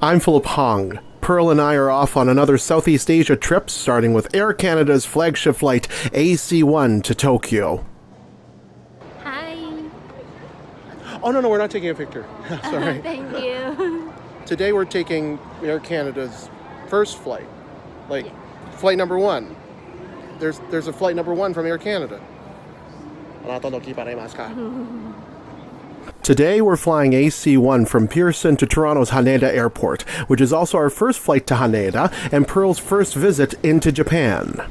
I'm Philip Hong. Pearl and I are off on another Southeast Asia trip, starting with Air Canada's flagship flight AC1 to Tokyo. Hi. Oh, no, we're not taking a picture. Sorry. Thank you. Today we're taking Air Canada's first flight. Flight number one. There's a flight number one from Air Canada. Today we're flying AC1 from Pearson to Toronto's Haneda Airport, which is also our first flight to Haneda and Pearl's first visit into Japan.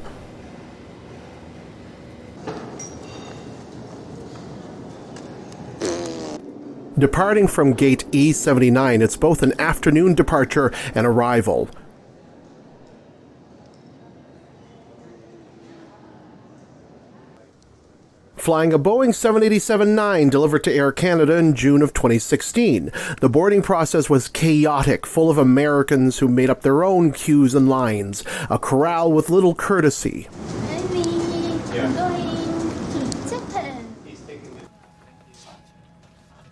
Departing from gate E79, it's both an afternoon departure and arrival. Flying a Boeing 787-9 delivered to Air Canada in June of 2016. The boarding process was chaotic, full of Americans who made up their own queues and lines. A corral with little courtesy. I'm going to Japan.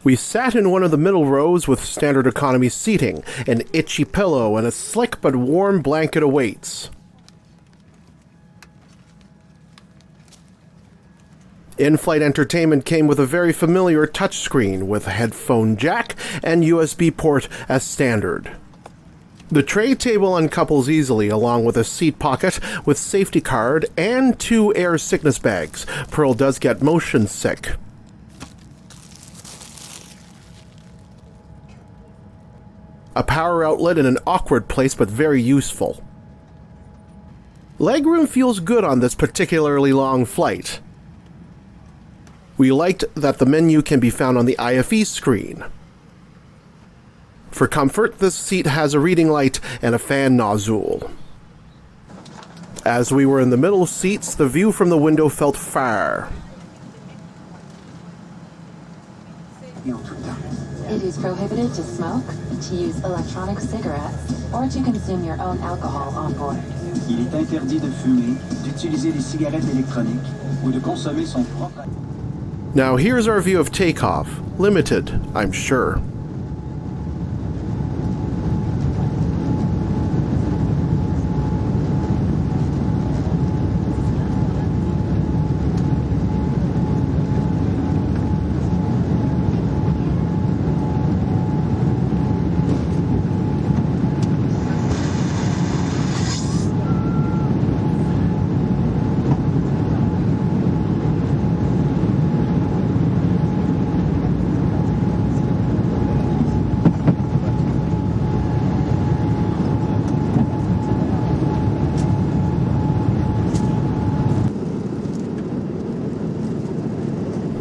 We sat in one of the middle rows with standard economy seating. An itchy pillow and a slick but warm blanket awaits. In-flight entertainment came with a very familiar touchscreen with a headphone jack and USB port as standard. The tray table uncouples easily along with a seat pocket with safety card and 2 air sickness bags. Pearl does get motion sick. A power outlet in an awkward place but very useful. Legroom feels good on this particularly long flight. We liked that the menu can be found on the IFE screen. For comfort, this seat has a reading light and a fan nozzle. As we were in the middle seats, the view from the window felt far. It is prohibited to smoke, to use electronic cigarettes, or to consume your own alcohol on board. Il est interdit de fumer, d'utiliser des cigarettes électroniques ou de consommer son propre. Now here's our view of Takeoff. Limited, I'm sure.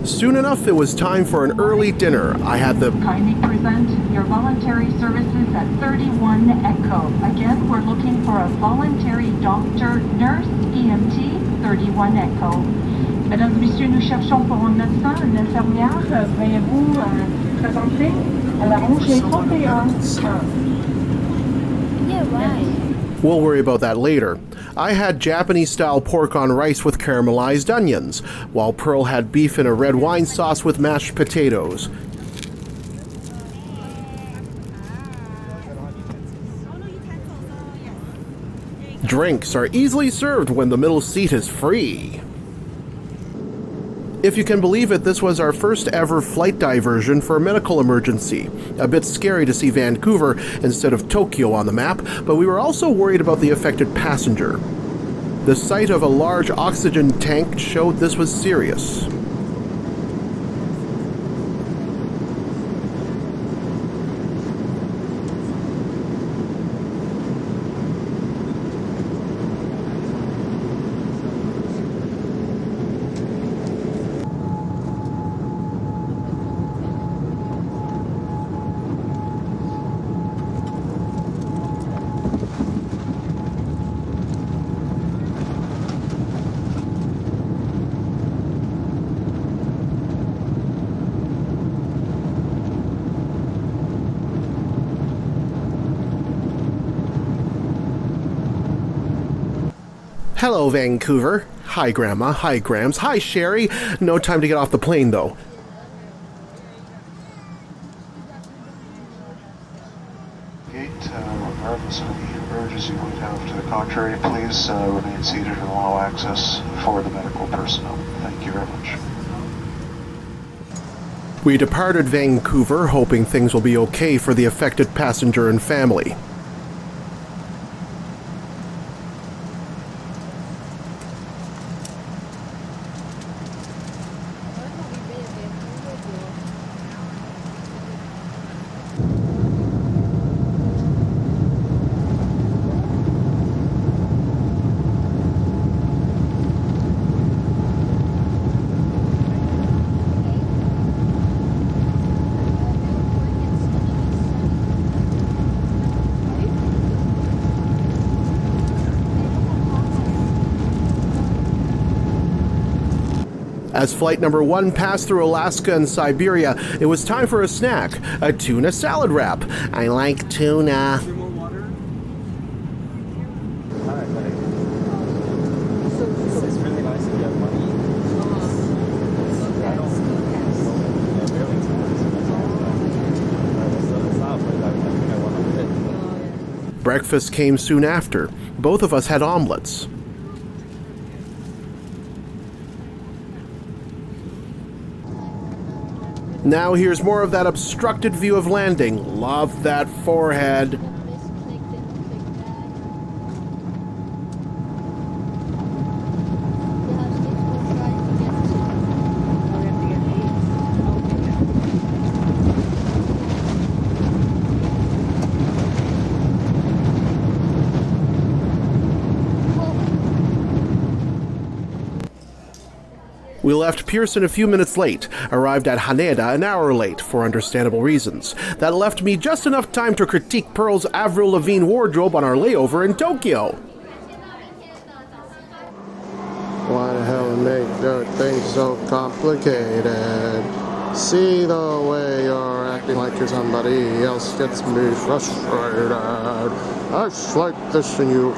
Soon enough, it was time for an early dinner. I had the... Kindly present your voluntary services at 31 Echo. Again, we're looking for a voluntary doctor, nurse, EMT, 31 Echo. Mesdames et messieurs, nous cherchons pour un médecin, une infirmière. Veuillez vous présenter à la rangée 31. Yeah, right. We'll worry about that later. I had Japanese-style pork on rice with caramelized onions, while Pearl had beef in a red wine sauce with mashed potatoes. Drinks are easily served when the middle seat is free. If you can believe it, this was our first ever flight diversion for a medical emergency. A bit scary to see Vancouver instead of Tokyo on the map, but we were also worried about the affected passenger. The sight of a large oxygen tank showed this was serious. Hello, Vancouver. Hi, Grandma. Hi, Grams. Hi, Sherry. No time to get off the plane, though. Gate unless you would have to the contrary, please remain seated and allow access for the medical personnel. Thank you very much. We departed Vancouver, hoping things will be okay for the affected passenger and family. As flight number 1 passed through Alaska and Siberia, it was time for a snack, a tuna salad wrap. I like tuna. Breakfast came soon after. Both of us had omelets. Now here's more of that obstructed view of landing. Love that forehead. We left Pearson a few minutes late, arrived at Haneda an hour late for understandable reasons. That left me just enough time to critique Pearl's Avril Lavigne wardrobe on our layover in Tokyo. Why the hell make their things so complicated? See the way you're acting like you're somebody else gets me frustrated. I just like this in you.